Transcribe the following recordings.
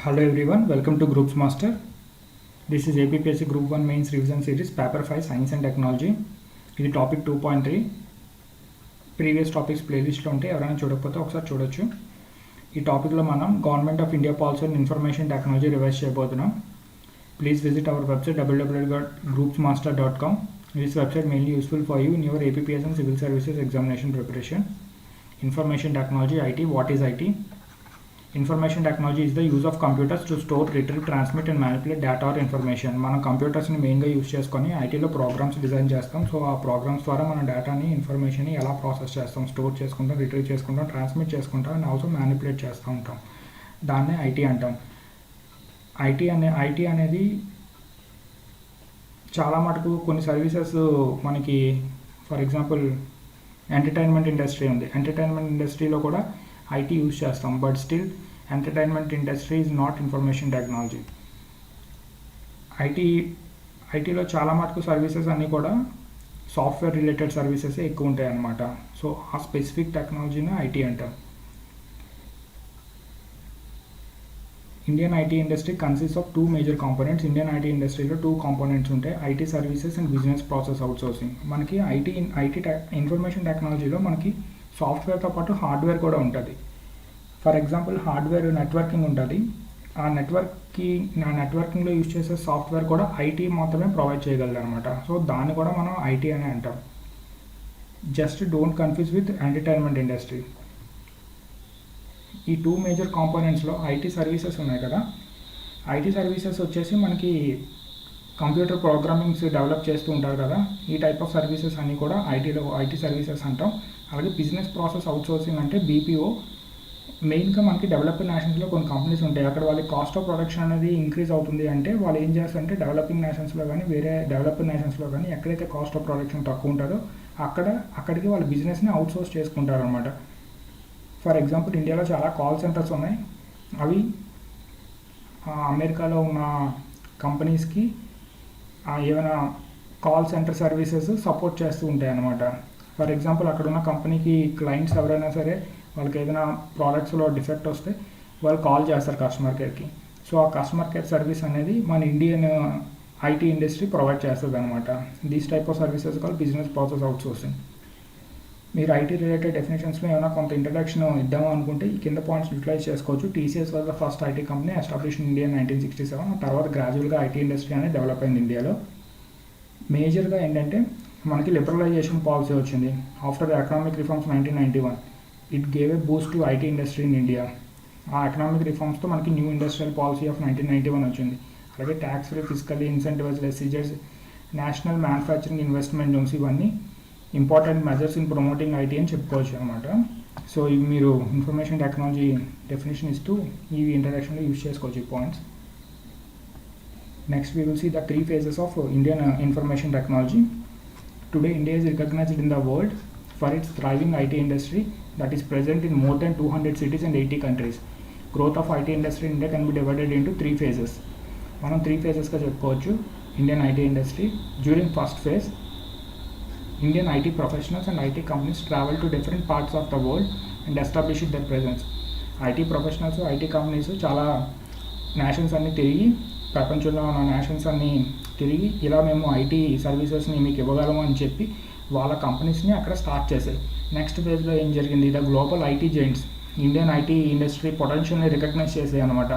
Hello everyone, welcome to Groups Master. This is APPSC Group 1 Mains Revision Series, Paper 5 Science and Technology. ఇది topic 2.3. Previous topics ప్లేలిస్ట్లో ఉంటే ఎవరైనా చూడకపోతే ఒకసారి చూడొచ్చు. ఈ టాపిక్లో మనం government of India policy and information technology revise చేయబోతున్నాం. Please visit our website www.groupsmaster.com. This website mainly useful for you in your APPS and civil services examination preparation. Information technology, IT. What is IT? Information technology is the use of computers to store, retrieve, transmit and manipulate data or information. మనం కంప్యూటర్స్ని మెయిన్గా use చేసుకొని ఐటీలో programmes design చేస్తాం. So ఆ programmes ద్వారా మన డేటాని ఇన్ఫర్మేషన్ని ఎలా ప్రాసెస్ చేస్తాం, స్టోర్ చేసుకుంటాం, రిట్రీవ్ చేసుకుంటాం, ట్రాన్స్మిట్ చేసుకుంటాం అండ్ ఆల్సో మ్యానిపులేట్ చేస్తూ ఉంటాం. దాన్నే ఐటీ అంటాం. ఐటీ అనేది చాలా మటుకు కొన్ని సర్వీసెస్ మనకి, ఫర్ ఎగ్జాంపుల్ ఎంటర్టైన్మెంట్ ఇండస్ట్రీ ఉంది. ఎంటర్టైన్మెంట్ ఇండస్ట్రీలో కూడా ఐటీ యూజ్ చేస్తాం, but still entertainment industry is not information technology. ఐటీలో చాలా మటుకు సర్వీసెస్ అన్నీ కూడా సాఫ్ట్వేర్ రిలేటెడ్ సర్వీసెస్ ఎక్కువ ఉంటాయి అన్నమాట. సో ఆ స్పెసిఫిక్ టెక్నాలజీని ఐటీ అంటాం. Indian IT industry consist of 2 major components. Indian IT ఇండస్ట్రీలో 2 కాంపోనెంట్స్ ఉంటాయి, IT services and business process outsourcing. మనకి ఇన్ఫర్మేషన్ టెక్నాలజీలో మనకి సాఫ్ట్వేర్తో పాటు హార్డ్వేర్ కూడా ఉంటుంది. ఫర్ ఎగ్జాంపుల్ హార్డ్వేర్ నెట్వర్కింగ్ ఉంటుంది. ఆ నెట్వర్కింగ్లో యూజ్ చేసే సాఫ్ట్వేర్ కూడా ఐటీ మాత్రమే ప్రొవైడ్ చేయగలదు అనమాట. సో దాన్ని కూడా మనం ఐటీ అనే అంటాం. Just don't confuse with entertainment industry. ఈ 2 మేజర్ కాంపోనెంట్స్లో ఐటీ సర్వీసెస్ ఉన్నాయి కదా. ఐటీ సర్వీసెస్ వచ్చేసి మనకి కంప్యూటర్ ప్రోగ్రామింగ్స్ డెవలప్ చేస్తూ ఉంటారు కదా. ఈ టైప్ ఆఫ్ సర్వీసెస్ అన్నీ కూడా ఐటీ సర్వీసెస్ అంటాం. అలాగే బిజినెస్ ప్రాసెస్ అవుట్సోర్సింగ్ అంటే బీపీఓ. మెయిన్గా మనకి డెవలపింగ్ నేషన్స్లో కొన్ని కంపెనీస్ ఉంటాయి. అక్కడ వాళ్ళకి కాస్ట్ ఆఫ్ ప్రొడక్షన్ అనేది ఇంక్రీజ్ అవుతుంది అంటే వాళ్ళు ఏం చేస్తారంటే డెవలపింగ్ నేషన్స్లో కానీ వేరే డెవలపింగ్ నేషన్స్లో కానీ ఎక్కడైతే కాస్ట్ ఆఫ్ ప్రొడక్షన్ తక్కువ ఉంటుందో అక్కడికి వాళ్ళ బిజినెస్ని అవుట్సోర్స్ చేసుకుంటారు అనమాట. ఫర్ ఎగ్జాంపుల్ ఇండియాలో చాలా కాల్ సెంటర్స్ ఉన్నాయి. అవి అమెరికాలో ఉన్న కంపెనీస్కి ఏమైనా కాల్ సెంటర్ సర్వీసెస్ సపోర్ట్ చేస్తూ ఉంటాయి అన్నమాట. ఫర్ ఎగ్జాంపుల్ అక్కడ ఉన్న కంపెనీకి క్లయింట్స్ ఎవరైనా సరే వాళ్ళకి ఏదైనా ప్రోడక్ట్స్లో డిఫెక్ట్ వస్తే వాళ్ళు కాల్ చేస్తారు కస్టమర్ కేర్కి. సో ఆ కస్టమర్ కేర్ సర్వీస్ అనేది మన ఇండియన్ ఐటీ ఇండస్ట్రీ ప్రొవైడ్ చేస్తుంది అనమాట. These type of services call business process outsourcing. మీరు ఐటీ రిలేటెడ్ డెఫినేషన్స్లో ఏమైనా కొంత ఇంట్రడక్షన్ ఇద్దాము అనుకుంటే ఈ కింద పాయింట్స్ యూటిలైజ్ చేసుకోవచ్చు. TCS was the first IT company established in India 1967. ఆ తర్వాత గ్రాడ్యువల్గా ఐటీ ఇండస్ట్రీ అనేది డెవలప్ అయింది ఇండియాలో. మేజర్గా ఏంటంటే మనకి లిబరలైజేషన్ పాలసీ వచ్చింది after the economic reforms 1991. It gave a boost to IT industry in India. ఆ ఎకనామిక్ రిఫార్మ్స్తో మనకి న్యూ ఇండస్ట్రియల్ పాలసీ ఆఫ్ 1991 వచ్చింది. అలాగే tax free, physically incentivize SEZs, national manufacturing investment zones, ఇవన్నీ important measures in promoting IT అని చెప్పుకోవచ్చు అనమాట. So ఇవి మీరు ఇన్ఫర్మేషన్ టెక్నాలజీ డెఫినేషన్ ఇస్తూ ఈ ఇంట్రడక్షన్లో యూజ్ చేసుకోవచ్చు ఈ points. Next we will see the 3 phases of Indian information technology. Today India is recognized in the world for its thriving IT industry that is present in more than 200 cities and 80 countries. Growth of IT industry in India can be divided into 3 phases. మనం 3 phases చెప్పుకోవచ్చు Indian IT industry. During first phase Indian IT professionals and IT companies travel to different parts of the world and establish their presence. IT professionals, IT companies చాలా nations అన్ని తిరిగి, ప్రపంచంలో ఉన్న nations అన్ని తిరిగి ఇలా మేము ఐటీ సర్వీసెస్ని మీకు ఇవ్వగలము అని చెప్పి వాళ్ళ కంపెనీస్ని అక్కడ స్టార్ట్ చేశాయి. నెక్స్ట్ ఫేజ్లో ఏం జరిగింది, the global IT giants Indian IT industry పొటెన్షియల్ని రికగ్నైజ్ చేసాయి అనమాట.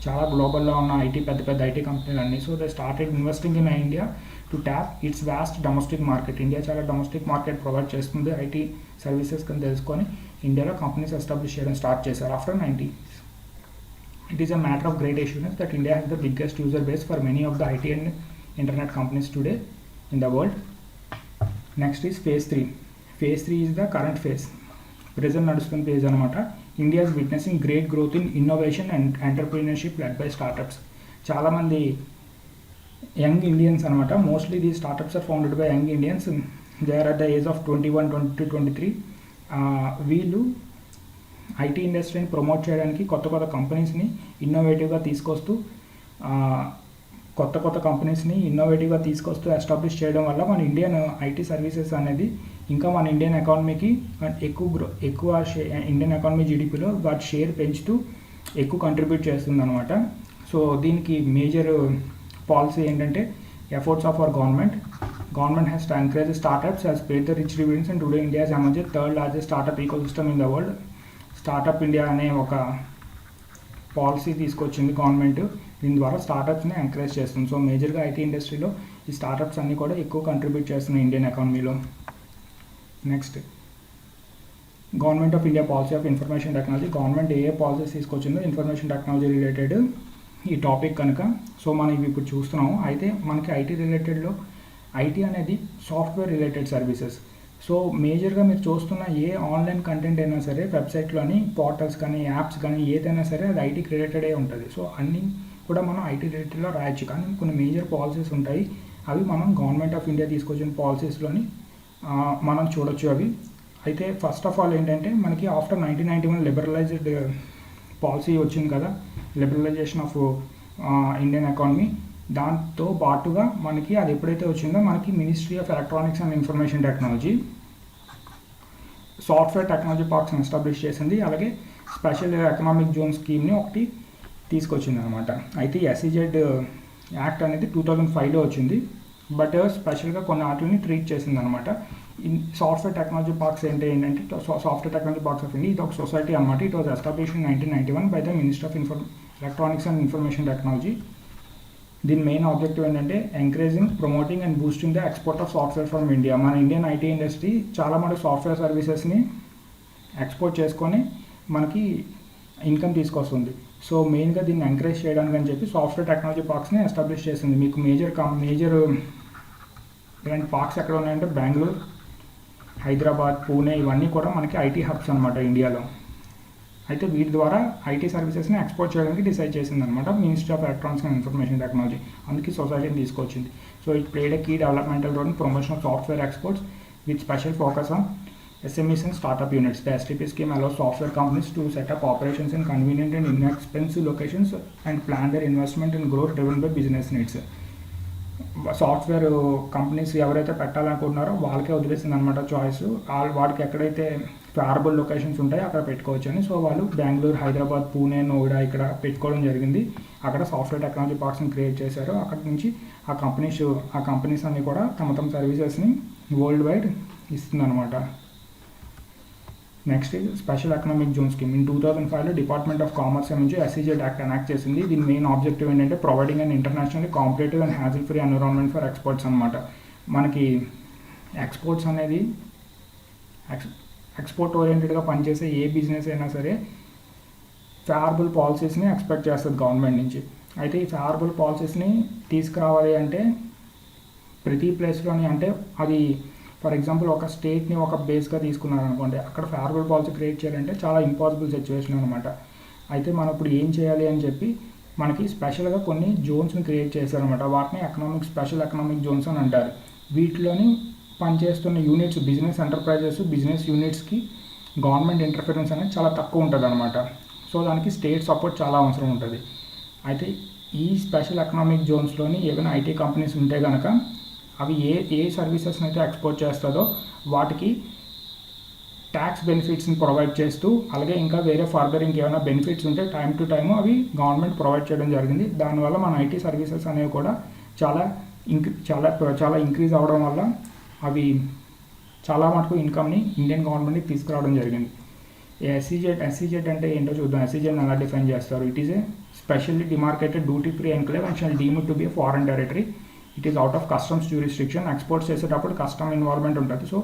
చాలా గ్లోబల్లో ఉన్న పెద్ద పెద్ద ఐటీ కంపెనీలు అన్నీ. So they started investing in India to tap its vast domestic market. India చాలా డొమెస్టిక్ మార్కెట్ ప్రొవైడ్ చేస్తుంది ఐటీ సర్వీసెస్ కింద తెలుసుకొని ఇండియాలో కంపెనీస్ ఎస్టాబ్లిష్ చేయడం స్టార్ట్ చేశారు after 90s. It is a matter of great assurance that India has the biggest user base for many of the IT and internet companies today in the world. Next is phase 3. Phase 3 is the current phase. Present నడుస్తున్న phase అనమాట. India is witnessing great growth in innovation and entrepreneurship led by startups. చాలామంది young Indians అనమాట. Mostly these startups are founded by young Indians. They are at the age of 21, 22, 23. వీళ్ళు IT ఇండస్ట్రీని promote చేయడానికి కొత్త కంపెనీస్ని ఇన్నోవేటివ్గా తీసుకొస్తూ establish చేయడం వల్ల మన ఇండియన్ ఐటీ సర్వీసెస్ అనేది ఇంకా మన ఇండియన్ ఎకానమీకి ఎక్కువ ఇండియన్ ఎకానమీ జీడిపిలో వాటి షేర్ పెంచుతూ ఎక్కువ కంట్రిబ్యూట్ చేస్తుంది అనమాట. సో దీనికి మేజర్ పాలసీ ఏంటంటే efforts of our government has to encourage startups, has paid the rich dividends and today India emerge third largest startup ecosystem in the world. Startup India అనే ఒక policy తీసుకొచ్చింది government. దీని ద్వారా స్టార్టప్స్ని encourage చేస్తుంది. So మేజర్గా IT ఇండస్ట్రీలో ఈ స్టార్టప్స్ అన్నీ కూడా ఎక్కువ కంట్రిబ్యూట్ చేస్తున్నాయి ఇండియన్ ఎకానమీలో. Next, government of India policy of information technology. Government ఏ పాలసీస్ తీసుకొచ్చిందో ఇన్ఫర్మేషన్ టెక్నాలజీ రిలేటెడ్ ఈ టాపిక్ కనుక సో మనం ఇవి ఇప్పుడు చూస్తున్నాము. అయితే మనకి ఐటీ రిలేటెడ్లో ఐటీ అనేది సాఫ్ట్వేర్ రిలేటెడ్ సర్వీసెస్. సో మేజర్గా మీరు చూస్తున్న ఏ ఆన్లైన్ కంటెంట్ అయినా సరే, వెబ్సైట్లోని పోర్టల్స్ కానీ యాప్స్ కానీ ఏదైనా సరే అది ఐటీకి రిలేటెడే ఉంటుంది. సో అన్నీ కూడా మనం ఐటీ రిలేటెడ్లో రాయొచ్చు. కానీ కొన్ని మేజర్ పాలసీస్ ఉంటాయి, అవి మనం గవర్నమెంట్ ఆఫ్ ఇండియా తీసుకొచ్చిన పాలసీస్లోని మనం చూడొచ్చు అవి. అయితే ఫస్ట్ ఆఫ్ ఆల్ ఏంటంటే మనకి ఆఫ్టర్ 1991 లిబరలైజ్డ్ పాలసీ వచ్చింది కదా, లిబరలైజేషన్ ఆఫ్ ఇండియన్ ఎకానమీ. దాంతో పాటుగా మనకి అది ఎప్పుడైతే వచ్చిందో మనకి ministry of electronics and information technology software technology పార్క్స్ని ఎస్టాబ్లిష్ చేసింది. అలాగే స్పెషల్ ఎకనామిక్ జోన్ స్కీమ్ని ఒకటి తీసుకొచ్చింది అనమాట. అయితే ఈ ఎస్ఈజెడ్ యాక్ట్ అనేది 2005లో వచ్చింది. బట్ స్పెషల్గా కొన్ని వాటిని ట్రీట్ చేసింది అనమాట. సాఫ్ట్వేర్ టెక్నాలజీ పార్క్స్ ఏంటంటే software technology parks of India ఇది ఒక సొసైటీ అనమాట. It was establish in 1991 by the minister of electronics and information technology. దీని మెయిన్ ఆబ్జెక్టివ్ ఏంటంటే encouraging, promoting and boosting the export of software from India. మన Indian IT industry చాలా మటుకు software సర్వీసెస్ని export చేసుకొని మనకి ఇన్కమ్ తీసుకొస్తుంది. So మెయిన్గా దీన్ని ఎంకరేజ్ చేయడానికి అని చెప్పి సాఫ్ట్వేర్ టెక్నాలజీ పార్క్స్ని ఎస్టాబ్లిష్ చేసింది. మీకు మేజర్ ఇలాంటి పార్క్స్ ఎక్కడ ఉన్నాయంటే బెంగళూరు, హైదరాబాద్, పూణే ఇవన్నీ కూడా మనకి ఐటీ హబ్స్ అనమాట ఇండియాలో. అయితే వీటి ద్వారా ఐటీ సర్వీసెస్ని ఎక్స్పోర్ట్ చేయడానికి డిసైడ్ చేసింది అనమాట ministry of electronics and information technology. అందుకే సొసైటీని తీసుకొచ్చింది. So it played a key developmental role in promotion of software exports with special focus on SMEs and startup units. The STP scheme allows software companies to set up operations in convenient and inexpensive locations and plan their investment and growth driven by business needs. Software companies ఎవరైతే పెట్టాలనుకుంటున్నారో వాళ్ళకే వదిలేసింది అనమాట choice. వాడికి ఎక్కడైతే favourable locations ఉంటాయో అక్కడ పెట్టుకోవచ్చు అని. సో వాళ్ళు బెంగళూరు, హైదరాబాద్, పూణే, నోయిడా ఇక్కడ పెట్టుకోవడం జరిగింది. అక్కడ సాఫ్ట్వేర్ టెక్నాలజీ పార్క్స్ని క్రియేట్ చేశారు. అక్కడ నుంచి ఆ కంపెనీస్ అన్నీ కూడా తమ సర్వీసెస్ని వరల్డ్ వైడ్ ఇస్తుంది అనమాట. Next special economic zone scheme. In 2005లో డిపార్ట్మెంట్ ఆఫ్ కామర్స్ నుంచి ఎస్ఈజెడ్ యాక్ట్ ఎనాక్ట్ చేసింది. దీని మెయిన్ ఆబ్జెక్టివ్ ఏంటంటే providing and internationally competitive and hassle free environment for exports అనమాట. మనకి ఎక్స్పోర్ట్స్ అనేది ఎక్స్పోర్ట్ ఓరియంటెడ్గా పనిచేసే ఏ బిజినెస్ అయినా సరే ఫేవరబుల్ పాలసీస్ని ఎక్స్పెక్ట్ చేస్తుంది గవర్నమెంట్ నుంచి. అయితే ఈ ఫేవరబుల్ పాలసీస్ని తీసుకురావాలి అంటే ప్రతి ప్లేస్లోని అంటే అది ఫర్ ఎగ్జాంపుల్ ఒక స్టేట్ని ఒక బేస్గా తీసుకున్నారనుకోండి, అక్కడ ఫేవరబుల్ పాలసీ క్రియేట్ చేయాలంటే చాలా ఇంపాసిబుల్ సిచ్యువేషన్ అనమాట. అయితే మనం ఇప్పుడు ఏం చేయాలి అని చెప్పి మనకి స్పెషల్గా కొన్ని జోన్స్ని క్రియేట్ చేశారనమాట. వాటిని స్పెషల్ ఎకనామిక్ జోన్స్ అని అంటారు. వీటిలోని పనిచేస్తున్న యూనిట్స్, బిజినెస్ ఎంటర్ప్రైజెస్, బిజినెస్ యూనిట్స్కి గవర్నమెంట్ ఇంటర్ఫరెన్స్ అనేది చాలా తక్కువ ఉంటుంది అనమాట. సో దానికి స్టేట్ సపోర్ట్ చాలా అవసరం ఉంటుంది. అయితే ఈ స్పెషల్ ఎకనామిక్ జోన్స్లోని ఏదైనా ఐటీ కంపెనీస్ ఉంటే కనుక అవి ఏ సర్వీసెస్ని అయితే ఎక్స్పోర్ట్ చేస్తుందో వాటికి ట్యాక్స్ బెనిఫిట్స్ని ప్రొవైడ్ చేస్తూ, అలాగే ఇంకా వేరే ఫర్దర్ ఇంకేమైనా బెనిఫిట్స్ ఉంటే టైం టు టైము అవి గవర్నమెంట్ ప్రొవైడ్ చేయడం జరిగింది. దానివల్ల మన ఐటీ సర్వీసెస్ అనేవి కూడా చాలా ఇంక్రీజ్ అవ్వడం వల్ల అవి చాలా మటుకు ఇన్కమ్ని ఇండియన్ గవర్నమెంట్కి తీసుకురావడం జరిగింది. ఎస్ఈజెడ్ అంటే ఏంటో చూద్దాం. ఎస్ఈజెడ్ని ఎలా డిఫైన్ చేస్తారు? It is a specially demarcated duty free enclave and shall deemed to be a foreign territory. It is out of customs jurisdiction. Export చేసేటప్పుడు కస్టమ్ ఇన్వాల్వ్మెంట్ ఉంటుంది. సో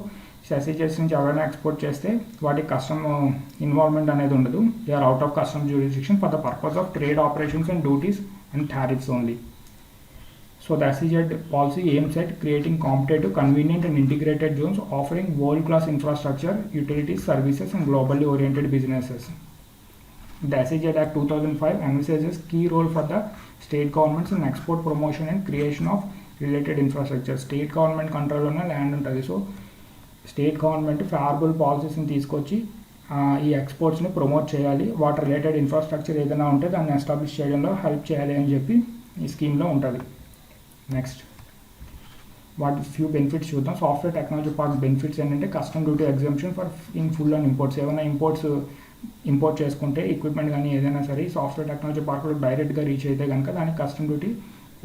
ఎస్ఈజెడ్స్ నుంచి ఎవరైనా ఎక్స్పోర్ట్ చేస్తే వాటికి కస్టమ్ ఇన్వాల్వ్మెంట్ అనేది ఉండదు. They are out of customs jurisdiction for the purpose of trade operations and duties and tariffs only. So the SEZ policy aims at creating competitive, convenient and integrated zones offering world-class infrastructure, utilities, services and globally oriented businesses. The SEZ Act 2005 envisages key role for the state governments in export promotion and creation of related infrastructure. State government control on land untadi. So state government favorable policies ni తీసుకొచ్చి ఈ ఎక్స్పోర్ట్స్ని promote చేయాలి. వాటి related infrastructure ఏదైనా ఉంటే దాన్ని establish చేయడంలో help చేయాలి అని చెప్పి ఈ స్కీమ్లో ఉంటుంది. నెక్స్ట్ వాటి ఫ్యూ బెనిఫిట్స్ చూద్దాం. సాఫ్ట్వేర్ టెక్నాలజీ పార్క్ బెనిఫిట్స్ ఏంటంటే custom duty exemption for in full and imports. ఏమైనా ఇంపోర్ట్స్ ఇంపోర్ట్ చేసుకుంటే ఎక్విప్మెంట్ కానీ ఏదైనా సరే సాఫ్ట్వేర్ టెక్నాలజీ పార్కులో డైరెక్ట్గా రీచ్ అయితే కనుక దానికి కస్టమ్ డ్యూటీ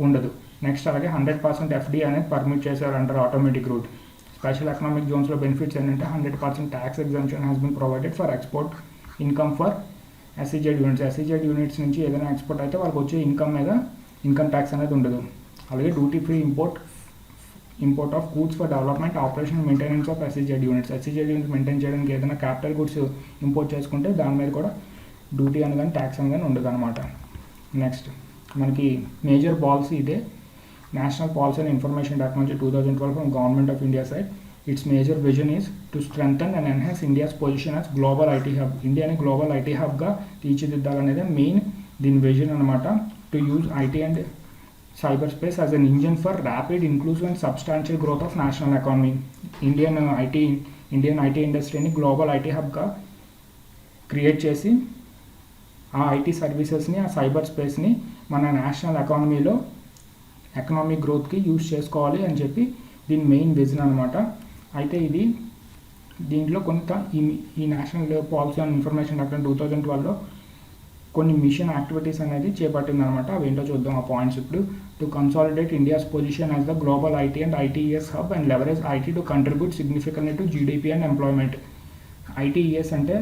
ఉండదు. నెక్స్ట్ అలాగే 100% ఎఫ్డీ అనేది పర్మిట్ చేశారు అంటారు ఆటోమేటిక్ రూట్. స్పెషల్ ఎకనామిక్ జోన్స్లో బెనిఫిట్స్ ఏంటంటే 100% tax exemption has been provided for export income for SEZ units. SEZ units నుంచి ఏదైనా ఎక్స్పోర్ట్ అయితే వాళ్ళకి వచ్చే ఇన్కమ్ మీద ఇన్కమ్ ట్యాక్స్ అనేది ఉండదు. అలాగే duty free import of goods for development operation maintenance of SEZ units. SEZ units maintain చేయడానికి ఏదైనా క్యాపిటల్ గుడ్స్ ఇంపోర్ట్ చేసుకుంటే దాని మీద కూడా డ్యూటీ అని కానీ ట్యాక్స్ అని కానీ ఉండదు అనమాట. నెక్స్ట్ మనకి మేజర్ పాలసీ ఇదే, national policy and information technology 2012 from government of India side. It's major vision is to strengthen and enhance India's position as global IT hub. ఇండియాని గ్లోబల్ ఐటీ హబ్గా తీర్చిదిద్దాలనేది మెయిన్ దీని vision అనమాట. To use IT and cyber space as an engine for rapid inclusive and substantial growth of national economy. Indian IT ఇండస్ట్రీని global IT హబ్గా create చేసి ఆ IT సర్వీసెస్ని ఆ cyber స్పేస్ని మన నేషనల్ ఎకనామిక్ గ్రోత్కి యూజ్ చేసుకోవాలి అని చెప్పి దీని మెయిన్ విజన్ అనమాట. అయితే దీంట్లో కొంత ఈ national policy and information technology 2012లో కొన్ని మిషన్ యాక్టివిటీస్ అనేది చేపట్టింది అనమాట. అవి ఏంటో చూద్దాం ఆ పాయింట్స్ ఇప్పుడు. To consolidate India's position as the global IT and ITES hub and leverage IT to contribute significantly to GDP and employment. ITES అంటే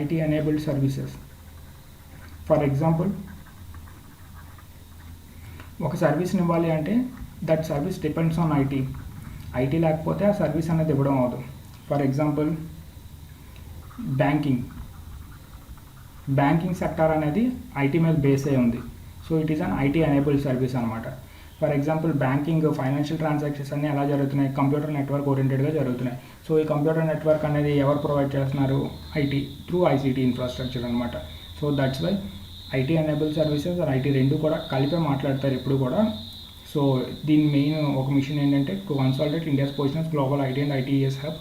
IT enabled services. For example ఒక సర్వీస్ని ఇవ్వాలి అంటే that service depends on IT లేకపోతే ఆ service అనేది ఇవ్వడం అవదు. ఫర్ ఎగ్జాంపుల్ బ్యాంకింగ్ సెక్టార్ అనేది ఐటీ మీద బేస్ అయి ఉంది. So it is an IT enabled service అనమాట. For example banking financial transactions అన్నీ ఎలా జరుగుతున్నాయి, కంప్యూటర్ నెట్వర్క్ ఓరియంటెడ్గా జరుగుతున్నాయి. సో ఈ కంప్యూటర్ నెట్వర్క్ అనేది ఎవరు ప్రొవైడ్ చేస్తున్నారు, ఐటీ త్రూ ఐసీటీ ఇన్ఫ్రాస్ట్రక్చర్ అనమాట. So that's why IT enable services IT రెండు కూడా కలిపే మాట్లాడతారు ఎప్పుడు కూడా. సో దీని మెయిన్ ఒక మిషన్ ఏంటంటే to consolidate India's positions global IT and ITES hub.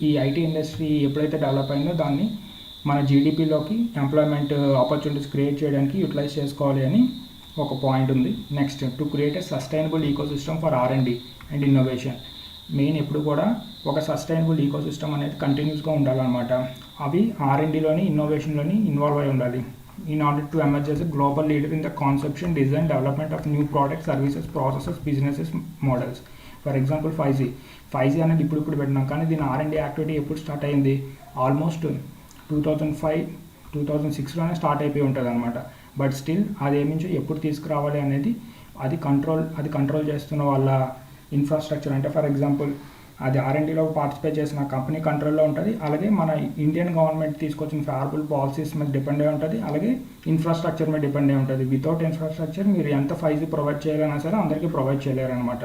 ఈ ఐటీ ఇండస్ట్రీ ఎప్పుడైతే డెవలప్ అయిందో దాన్ని మన జీడిపిలోకి ఎంప్లాయ్మెంట్ ఆపర్చునిటీస్ క్రియేట్ చేయడానికి యూటిలైజ్ చేసుకోవాలి అని ఒక పాయింట్ ఉంది. Next to create a sustainable ecosystem for R and D and innovation. Main ఎప్పుడు కూడా ఒక సస్టైనబుల్ ఈకోసిస్టమ్ అనేది కంటిన్యూస్గా ఉండాలన్నమాట. అవి ఆర్ఎండిలోని ఇన్నోవేషన్లోని ఇన్వాల్వ్ అయి ఉండాలి. In order to emerge as a global leader in the conception, design, development of new products, services, processes, businesses, models. For example 5G అనేది ఇప్పుడు పెట్టినాం, కానీ దీని ఆర్ఎండి యాక్టివిటీ ఎప్పుడు స్టార్ట్ అయింది, ఆల్మోస్ట్ 2005-2006లోనే స్టార్ట్ అయిపోయి ఉంటుంది అనమాట. బట్ స్టిల్ అదేమించో ఎప్పుడు తీసుకురావాలి అనేది అది కంట్రోల్ చేస్తున్న వాళ్ళ ఇన్ఫ్రాస్ట్రక్చర్. అంటే ఫర్ ఎగ్జాంపుల్ అది ఆర్ఎండిలో పార్టిసిపేట్ చేసిన కంపెనీ కంట్రోల్లో ఉంటుంది. అలాగే మన ఇండియన్ గవర్నమెంట్ తీసుకొచ్చిన ఫేవరబుల్ పాలసీస్ మీద డిపెండ్ అయి ఉంటుంది. అలాగే ఇన్ఫ్రాస్ట్రక్చర్ మీద డిపెండ్ అయి ఉంటుంది. వితౌట్ ఇన్ఫ్రాస్ట్రక్చర్ మీరు ఎంత 5G ప్రొవైడ్ చేయాలన్నా సరే అందరికీ ప్రొవైడ్ చేయలేరు అనమాట.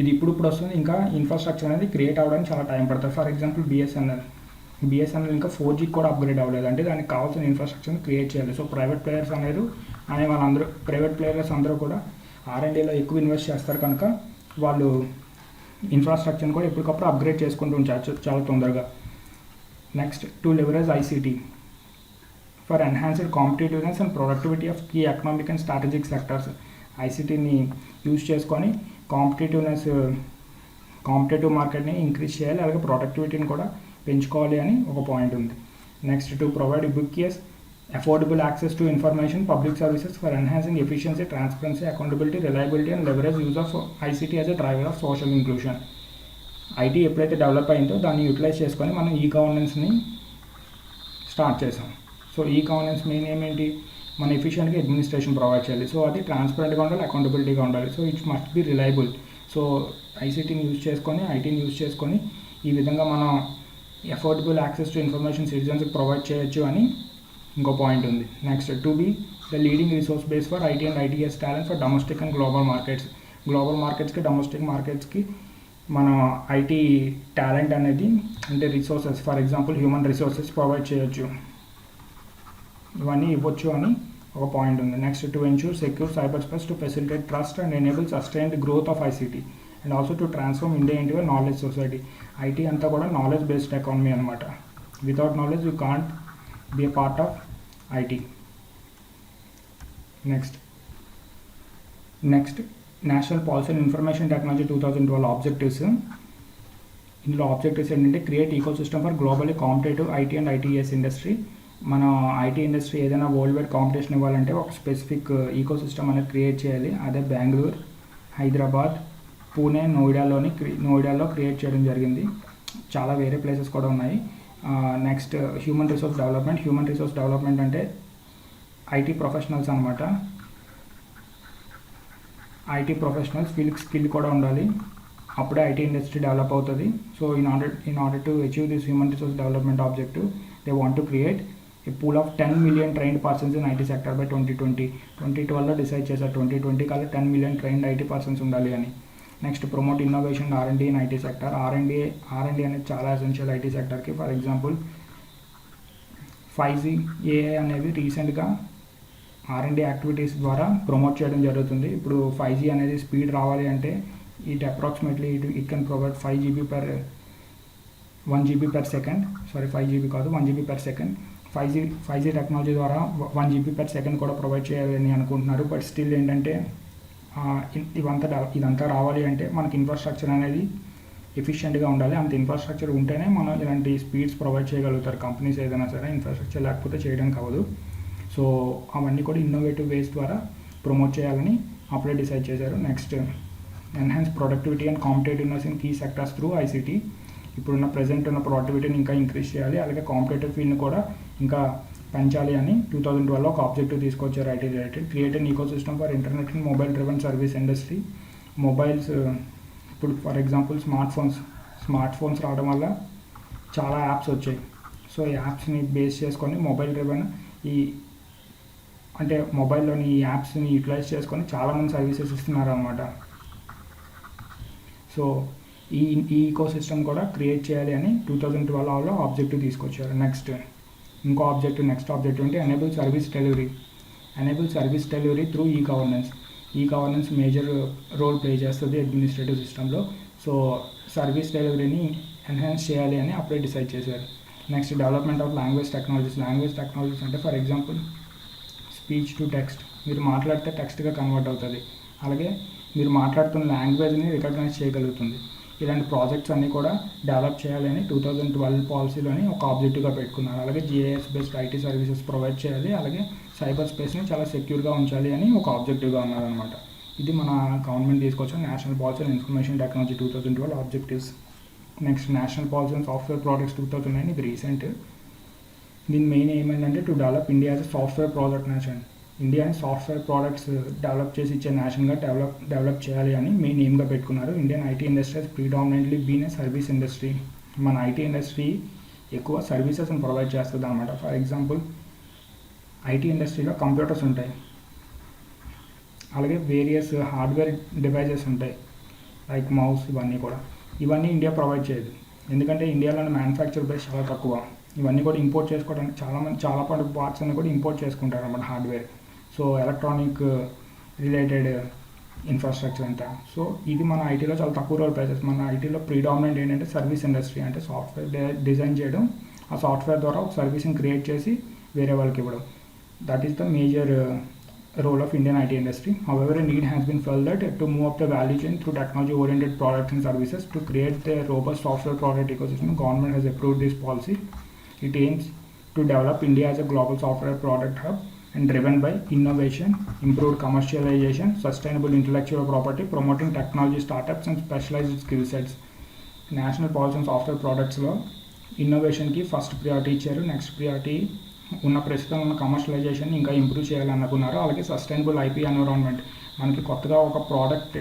ఇది ఇప్పుడు వస్తుంది. ఇంకా ఇన్ఫ్రాస్ట్రక్చర్ అనేది క్రియేట్ అవ్వడానికి చాలా టైం పడుతుంది. ఫర్ ఎగ్జాంపుల్ బిఎస్ఎన్ఎల్ ఇంకా 4G కూడా అప్గ్రేడ్ అవ్వలేదు. అంటే దానికి కావాల్సిన ఇన్ఫ్రాస్ట్రక్చర్ని క్రియేట్ చేయాలి. సో ప్రైవేట్ ప్లేయర్స్ అందరూ కూడా ఆర్ఎండిలో ఎక్కువ ఇన్వెస్ట్ చేస్తారు కనుక వాళ్ళు ఇన్ఫ్రాస్ట్రక్చర్ని కూడా ఎప్పటికప్పుడు అప్గ్రేడ్ చేసుకుంటూ ఉంచారు చాలా తొందరగా. Next to leverage ICT for enhanced competitiveness and productivity of key economic and strategic sectors. ఐసీటీని యూజ్ చేసుకొని కాంపిటేటివ్ మార్కెట్ని ఇంక్రీజ్ చేయాలి, అలాగే ప్రొడక్టివిటీని కూడా పెంచుకోవాలి అని ఒక పాయింట్ ఉంది. Next to provide ubiquitous affordable access to information public services for enhancing efficiency, transparency, accountability, reliability and leverage use of ICT as a driver of social inclusion. IT ఎప్పుడైతే డెవలప్ అయిందో దాన్ని యూటిలైజ్ చేసుకొని మనం ఈ గవర్నెన్స్ని start చేసాం. So e governance main ఏమేంటి, మన ఎఫిషియెంట్గా అడ్మినిస్ట్రేషన్ ప్రొవైడ్ చేయాలి. సో అది ట్రాన్స్పరెంట్గా ఉండాలి, అకౌంటబిలిటీగా ఉండాలి. So it's must be reliable. So ఐసీటీని యూజ్ చేసుకొని ఐటీని యూజ్ చేసుకొని ఈ విధంగా మనం అఫోర్డబుల్ యాక్సెస్ టు ఇన్ఫర్మేషన్ సిటిజన్స్కి ప్రొవైడ్ చేయొచ్చు అని ఇంకో పాయింట్ ఉంది. Next to be the leading resource base for IT and ITES talent for domestic and global markets. Global మార్కెట్స్కి డొమెస్టిక్ మార్కెట్స్కి మన ఐటీ టాలెంట్ అనేది అంటే resources, for example human resources provide చేయొచ్చు, ఇవన్నీ ఇవ్వచ్చు అని ఒక పాయింట్ ఉంది. Next to ensure secure cyber space to facilitate trust and enable sustained growth of ICT and also to transform India into a knowledge society. IT అంతా కూడా knowledge based economy అనమాట. Without knowledge you can't be a part of IT. Next National Policy and Information Technology 2012 objectives. ఇందులో objectives ఏంటంటే create ecosystem for globally competitive IT and ITS industry. మన IT industry ఏదైనా worldwide competition ఇవ్వాలంటే ఒక specific ecosystem అనేది create చేయాలి. అదే బెంగళూరు, హైదరాబాద్, పూణే, నోయిడాలో క్రియేట్ చేయడం జరిగింది. చాలా వేరే ప్లేసెస్ కూడా ఉన్నాయి. నెక్స్ట్ హ్యూమన్ రిసోర్స్ డెవలప్మెంట్ అంటే ఐటీ ప్రొఫెషనల్స్ అనమాట. ఐటీ ప్రొఫెషనల్స్ వీళ్ళకి స్కిల్ కూడా ఉండాలి, అప్పుడే ఐటీ ఇండస్ట్రీ డెవలప్ అవుతుంది. So in order to achieve this human resource development objective they want to create a pool of 10 million trained persons in IT sector by 2020. 2012లో decide చేశారు 2020 కల్లా 10 million trained IT persons ఉండాలి అని. Next promote innovation R&D in IT sector. R&D అనేది చాలా essential IT సెక్టర్కి. For example 5G, AI అనేవి రీసెంట్గా R&D యాక్టివిటీస్ ద్వారా ప్రమోట్ చేయడం జరుగుతుంది. ఇప్పుడు 5G అనేది స్పీడ్ రావాలి అంటే approximately it can provide 1 GB per second. 5 GB కాదు, 1 GB per second. 5G technology ద్వారా 1 GB per second కూడా ప్రొవైడ్ చేయాలని అనుకుంటున్నారు. బట్ స్టిల్ ఏంటంటే ఇదంతా రావాలి అంటే మనకి ఇన్ఫ్రాస్ట్రక్చర్ అనేది ఎఫిషియెంట్గా ఉండాలి. అంత ఇన్ఫ్రాస్ట్రక్చర్ ఉంటేనే మనం ఇలాంటి స్పీడ్స్ ప్రొవైడ్ చేయగలుగుతారు కంపెనీస్ ఏదైనా సరే. ఇన్ఫ్రాస్ట్రక్చర్ లేకపోతే చేయడానికి అవ్వదు. సో అవన్నీ కూడా ఇన్నోవేటివ్ వేస్ ద్వారా ప్రమోట్ చేయాలని అప్పుడే డిసైడ్ చేశారు. Next enhance productivity and competitiveness in key sectors through ICT. ఇప్పుడున్న ప్రజెంట్ ఉన్న ప్రొడక్టివిటీని ఇంకా ఇంక్రీజ్ చేయాలి, అలాగే కాంపిటేటివ్ ఫీల్డ్ని కూడా ఇంకా పెంచాలి అని 2012లో ఒక ఆబ్జెక్టివ్ తీసుకొచ్చారు IT related. Create an ecosystem for internet and mobile driven service industry. Mobiles ఇప్పుడు ఫర్ ఎగ్జాంపుల్ స్మార్ట్ ఫోన్స్ రావడం వల్ల చాలా యాప్స్ వచ్చాయి. సో ఈ యాప్స్ని బేస్ చేసుకొని మొబైల్ డ్రివెన్ అంటే మొబైల్లోని ఈ యాప్స్ని యూటిలైజ్ చేసుకొని చాలామంది సర్వీసెస్ ఇస్తున్నారు అన్నమాట. సో ఈ ఈకో సిస్టమ్ కూడా క్రియేట్ చేయాలి అని 2012లో ఆబ్జెక్టివ్ తీసుకొచ్చారు. నెక్స్ట్ ఆబ్జెక్టివ్ అంటే enable service delivery through e governance major role play చేస్తుంది అడ్మినిస్ట్రేటివ్ సిస్టంలో. సో సర్వీస్ డెలివరీని ఎన్హాన్స్ చేయాలి అని అప్పుడే డిసైడ్ చేశారు. Next development of language technologies అంటే for example speech to text. మీరు మాట్లాడితే టెక్స్ట్గా కన్వర్ట్ అవుతుంది, అలాగే మీరు మాట్లాడుతున్న లాంగ్వేజ్ని రికగ్నైజ్ చేయగలుగుతుంది. ఇలాంటి ప్రాజెక్ట్స్ అన్నీ కూడా డెవలప్ చేయాలని 2012 పాలసీలోని ఒక ఆబ్జెక్టివ్గా పెట్టుకున్నారు. అలాగే GIS based IT services provide చేయాలి, అలాగే సైబర్ స్పేస్ని చాలా సెక్యూర్గా ఉంచాలి అని ఒక ఆబ్జెక్టివ్గా ఉన్నారనమాట. ఇది మన గవర్నమెంట్ తీసుకొచ్చిన national policy and information technology 2012 objectives. Next national policy and software products 2009. ఇది రీసెంట్. దీని మెయిన్ ఏమైందంటే to develop India as software product nation. ఇండియాని సాఫ్ట్వేర్ ప్రోడక్ట్స్ డెవలప్ చేసి ఇచ్చే నేషన్గా డెవలప్ చేయాలి అని మెయిన్ ఎయిమ్గా పెట్టుకున్నారు. Indian IT industry predominantly been a service industry. మన ఐటీ ఇండస్ట్రీ ఎక్కువ సర్వీసెస్ని ప్రొవైడ్ చేస్తుంది అనమాట. ఫర్ ఎగ్జాంపుల్ ఐటీ ఇండస్ట్రీలో కంప్యూటర్స్ ఉంటాయి, అలాగే వేరియస్ హార్డ్వేర్ డివైజెస్ ఉంటాయి లైక్ మౌస్. ఇవన్నీ ఇండియా ప్రొవైడ్ చేయదు, ఎందుకంటే ఇండియాలోని మ్యానుఫ్యాక్చర్ బేస్ చాలా తక్కువ. ఇవన్నీ కూడా ఇంపోర్ట్ చేసుకోవడానికి చాలా పార్ట్స్ అన్నీ కూడా ఇంపోర్ట్ చేసుకుంటారు అన్నమాట hardware. So electronic related infrastructure అంతా. సో ఇది మన ఐటీలో చాలా తక్కువ రోల్ ప్లే చేస్తుంది. మన ఐటీలో ప్రీడామినెంట్ ఏంటంటే సర్వీస్ ఇండస్ట్రీ, అంటే సాఫ్ట్వేర్ డిజైన్ చేయడం, ఆ సాఫ్ట్వేర్ ద్వారా ఒక సర్వీస్ని క్రియేట్ చేసి వేరే వాళ్ళకి ఇవ్వడం. That is the major role of Indian IT industry. However, a need has been felt that to move up the value chain through technology-oriented products and services to create a robust software product ecosystem, government has approved this policy. It aims to develop India as a global software product hub and driven by innovation, improved commercialization, sustainable intellectual property, promoting technology startups and specialized skill sets. National policy on software products లో ఇన్నోవేషన్కి first priority ఇచ్చారు. Next priority ప్రస్తుతం ఉన్న commercialisation ఇంకా improve చేయాలనుకున్నారు. అలాగే sustainable IP environment. మనకి కొత్తగా ఒక ప్రోడక్ట్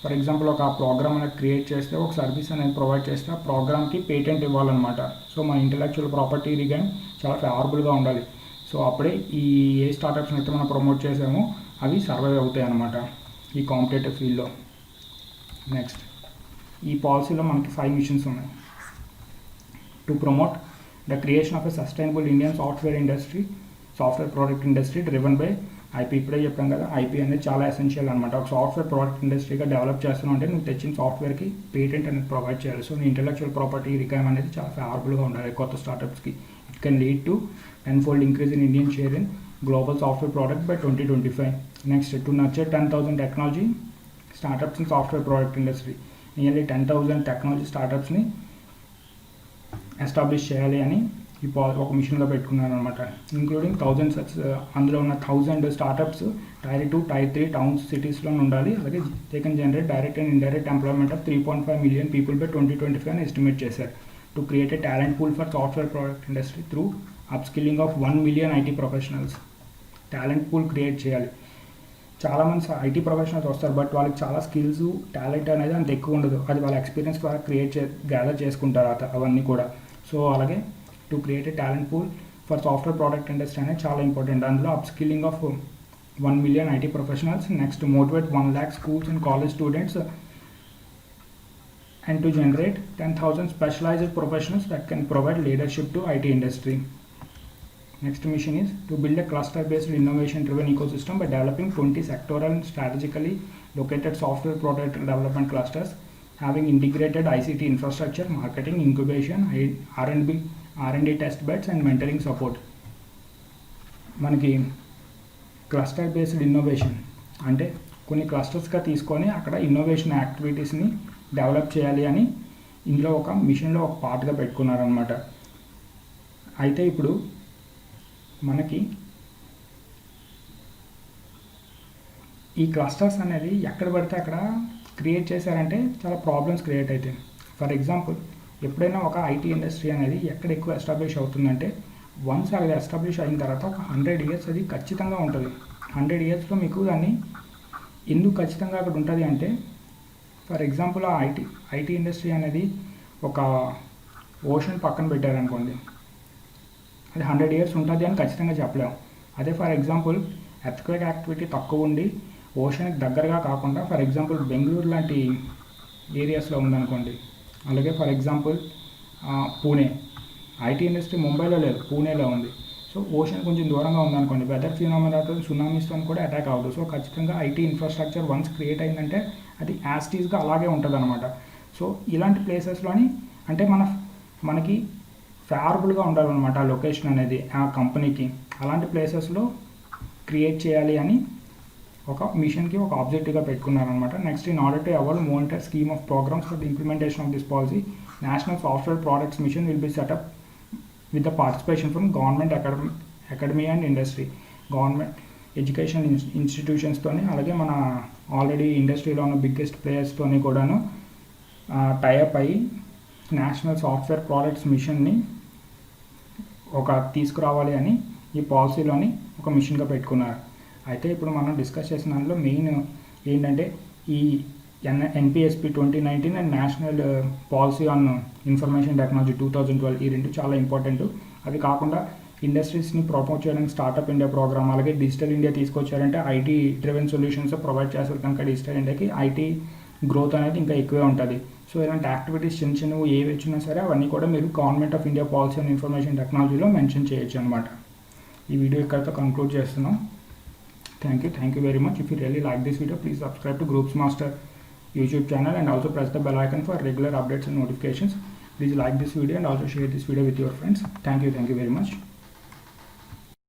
ఫర్ ఎగ్జాంపుల్ ఒక ప్రోగ్రామ్ అనేది క్రియేట్ చేస్తే, ఒక సర్వీస్ అనేది ప్రొవైడ్ చేస్తే ఆ ప్రోగ్రామ్కి పేటెంట్ ఇవ్వాలన్నమాట. సో మన ఇంటలెక్చువల్ ప్రాపర్టీ రిగైన్ చాలా ఫేవరబుల్గా ఉండాలి. సో అప్పుడే ఏ స్టార్టప్స్ని అయితే మనం ప్రమోట్ చేసామో అవి సర్వైవ్ అవుతాయి అన్నమాట ఈ కాంపిటేటివ్ ఫీల్డ్లో. నెక్స్ట్ ఈ పాలసీలో మనకి 5 మిషన్స్ ఉన్నాయి. To promote the creation of a sustainable Indian software product industry driven by IP. ఇప్పుడే చెప్పాం కదా, IP అనేది చాలా ఎసెన్షియల్ అనమాట. ఒక సాఫ్ట్వేర్ ప్రోడక్ట్ ఇండస్ట్రీగా డెవలప్ చేస్తున్నావు అంటే నువ్వు తెచ్చిన సాఫ్ట్వేర్కి పేటెంట్ అనేది ప్రొవైడ్ చేయాలి. సో నీ ఇంటలెక్చువల్ ప్రాపర్టీ రికైమ్ అనేది చాలా ఫేవరబుల్గా ఉండాలి కొత్త స్టార్టప్స్కి. It can lead to 10-fold increase in Indian share in global software product by 2025. Next, to nurture 10,000 technology startups in software product industry. Nearly 10,000 technology స్టార్టప్స్ని ఎస్టాబ్లిష్ చేయాలి అని ఒక మిషన్గా పెట్టుకున్నారు అనమాట. ఇంక్లూడింగ్ అందులో ఉన్న 1000 స్టార్టప్స్ టైర్ 2, టైర్ 3 టౌన్స్, సిటీస్లో ఉండాలి. అలాగే they can generate direct and indirect employment of 3.5 million people by 2025 అని ఎస్టిమేట్ చేశారు. To create A talent pool for software product industry through upskilling of 1 million IT professionals. Talent pool create చేయాలి. చాలామంది IT professionals వస్తారు, but వాళ్ళకి చాలా skills, talent అనేది అంత ఎక్కువ ఉండదు. అది వాళ్ళ ఎక్స్పీరియన్స్ ద్వారా గ్యాదర్ చేసుకుంటారు అవన్నీ కూడా. సో అలాగే to create A talent pool for software product industry అనేది చాలా ఇంపార్టెంట్. అందులో upskilling of 1 million IT professionals. Next motivate 1 lakh schools and college students and to generate 10,000 specialized professionals that can provide leadership to IT industry. Next mission is to build a cluster-based innovation-driven ecosystem by developing 20 sectoral and strategically located software product development clusters, having integrated ICT infrastructure, marketing, incubation, R&D test beds and mentoring support. మనకి cluster based innovation అంటే కొన్ని క్లస్టర్స్గా తీసుకొని అక్కడ innovation యాక్టివిటీస్ని develop చేయాలి అని ఇందులో ఒక మిషన్లో ఒక పార్ట్గా పెట్టుకున్నారనమాట. అయితే ఇప్పుడు మనకి ఈ క్లస్టర్స్ అనేది ఎక్కడ పడితే అక్కడ క్రియేట్ చేశారంటే చాలా ప్రాబ్లమ్స్ క్రియేట్ అవుతాయి. ఫర్ ఎగ్జాంపుల్, ఎప్పుడైనా ఒక IT ఇండస్ట్రీ అనేది ఎక్కడ ఎక్కువ ఎస్టాబ్లిష్ అవుతుందంటే, వన్స్ అది ఎస్టాబ్లిష్ అయిన తర్వాత ఒక 100 years అది ఖచ్చితంగా ఉంటుంది. 100 yearsలో మీకు దాన్ని ఎందుకు ఖచ్చితంగా అక్కడ ఉంటుంది అంటే, ఫర్ ఎగ్జాంపుల్ ఆ ఐటీ ఇండస్ట్రీ అనేది ఒక ఓషన్ పక్కన పెట్టారనుకోండి, అది 100 years ఉంటుంది అని ఖచ్చితంగా చెప్పలేము. అదే ఫర్ ఎగ్జాంపుల్ ఎర్త్క్వేక్ యాక్టివిటీ తక్కువ ఉండి ఓషన్కి దగ్గరగా కాకుండా, ఫర్ ఎగ్జాంపుల్ బెంగళూరు లాంటి ఏరియాస్లో ఉందనుకోండి, అలాగే for example Pune, IT industry ముంబైలో లేదు, పూణేలో ఉంది. సో ఓషన్ కొంచెం దూరంగా ఉందనుకోండి, వెదర్ ఫినామినాతో సునామీస్తో కూడా అటాక్ అవ్వదు. సో ఖచ్చితంగా IT ఇన్ఫ్రాస్ట్రక్చర్ వన్స్ క్రియేట్ అయిందంటే అది యాస్టీస్గా అలాగే ఉంటుంది అనమాట. సో ఇలాంటి ప్లేసెస్లోని అంటే మనకి ఫేవరబుల్గా ఉండాలన్నమాట ఆ లొకేషన్ అనేది ఆ కంపెనీకి. అలాంటి ప్లేసెస్లో క్రియేట్ చేయాలి అని ఒక మిషన్కి ఒక ఆబ్జెక్టివ్గా పెట్టుకున్నారనమాట. Next, in order to avoid monitor scheme of programmes for the implementation of this policy, national software products mission will be set up with the participation from government, academia and industry. Government education ఇన్స్టిట్యూషన్స్తోని అలాగే మన already ఇండస్ట్రీలో ఉన్న biggest ప్లేయర్స్తోని కూడాను tie up అయ్యి national software products మిషన్ని తీసుకురావాలి అని ఈ పాలసీలోని ఒక మిషన్గా పెట్టుకున్నారు. అయితే ఇప్పుడు మనం డిస్కస్ చేసిన దాంట్లో మెయిన్ ఏంటంటే ఈ NPSP 2019 and national policy on information technology 2012, ఈ రెండు చాలా ఇంపార్టెంట్. అవి కాకుండా ఇండస్ట్రీస్ని ప్రమోట్ చేయడానికి స్టార్టప్ ఇండియా ప్రోగ్రామ్, అలాగే డిజిటల్ ఇండియా తీసుకొచ్చారంటే IT డ్రివెన్ సొల్యూషన్స్ ప్రొవైడ్ చేస్తారు కనుక డిజిటల్ ఇండియాకి IT గ్రోత్ అనేది ఇంకా ఎక్కువే ఉంటుంది. సో ఇలాంటి యాక్టివిటీస్ చిన్నవి ఏవి వచ్చినా సరే అవన్నీ కూడా మీరు government of India policy on information టెక్నాలజీలో మెన్షన్ చేయొచ్చు అనమాట. ఈ వీడియో ఇక్కడితో కంక్లూడ్ చేస్తున్నాం. Thank you very much. If you really like this video, please subscribe to groups master YouTube channel and also press the bell icon for regular updates and notifications. Please like this video and also share this video with your friends. Thank you very much.